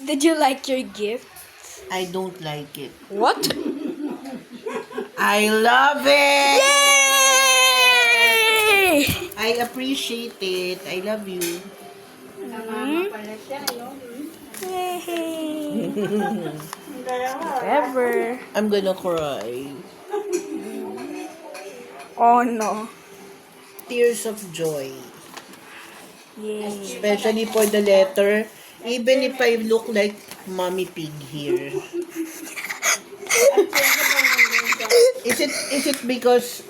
Did you like your gift? I don't like it. What? I love it! Yay! I appreciate it. I love you. Yay! Whatever. I'm gonna cry. Oh no. Tears of joy. Yay. Especially for the letter. Even if I look like Mommy Pig here. Is it because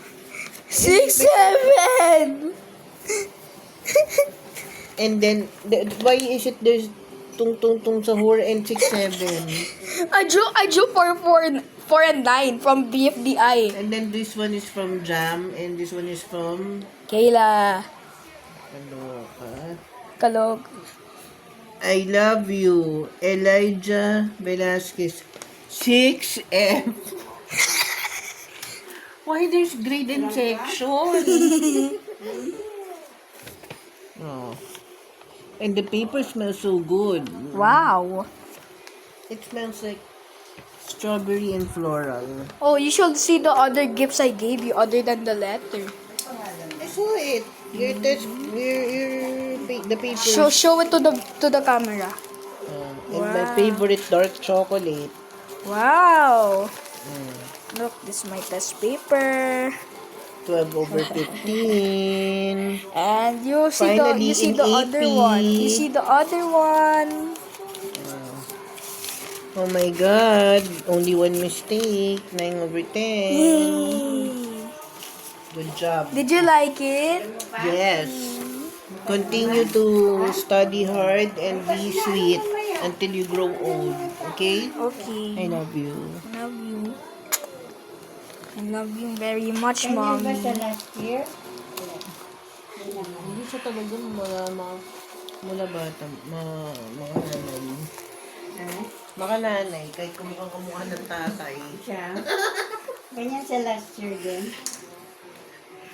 6, 7. and then why is it there's tung tung tung sahur and 6 7 I drew 4 and 9 from BFDI. and then this one is from Jam and this one is from Kayla. ano ka? Kalog. I love you, Elijah Velasquez. 6F. Why there's grade and section? Oh. And the paper smells so good. Wow. It smells like strawberry and floral. Oh, you should see the other gifts I gave you other than the letter. I saw it. The paper. Show it to the camera. And my Wow. favorite dark chocolate. Wow. Look, this is my test paper. 12 over 15. And you see Finally, in the other AP. one. You see the other one. Oh my God. Only one mistake. 9 over 10. Yay. Good job. Did you like it? Yes. Continue to study hard and be sweet until you grow old. Okay? Okay. I love you. I love you. I love you very much, Mommy. last year? Hindi siya talaga mula bata, mga nanay. Mga nanay, kahit kumukhang kamukha ng tatay. Siya? Ganyan siya last year din.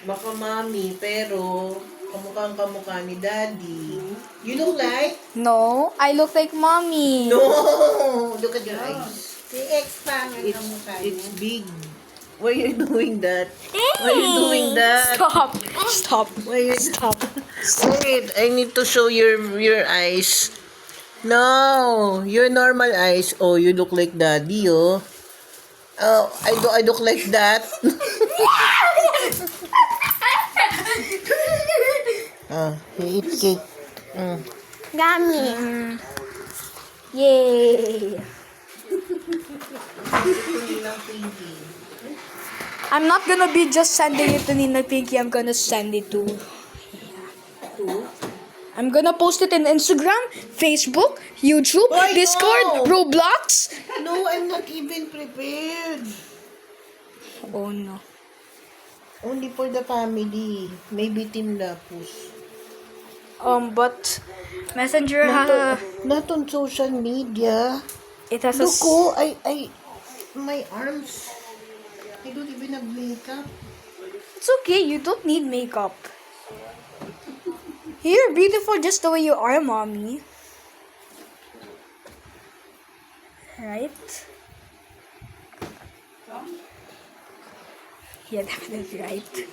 Baka mami, pero kamukhang kamukha ni daddy. You look like? No, I look like Mommy. No! Look at your eyes. Si ex pa ang kamukha niya. It's big. Why are you doing that? Why are you doing that? Stop. Why are you... Stop. Wait, I need to show your eyes. No, your normal eyes. Oh, you look like daddy, oh. Oh, I look like that. You eat cake. Gummy. Yay. I'm not gonna be just sending it to Nina Pinky. I'm gonna send it to... I'm gonna post it in Instagram, Facebook, YouTube, Why Discord, no? Roblox. No, I'm not even prepared. Oh no. Only for the family. Maybe Team Lapus. But Messenger has a... Not on social media. It has a... Look, oh, my arms. I don't even have makeup. It's okay. You don't need makeup. You're beautiful just the way you are, Mommy. Right? Yeah, definitely right.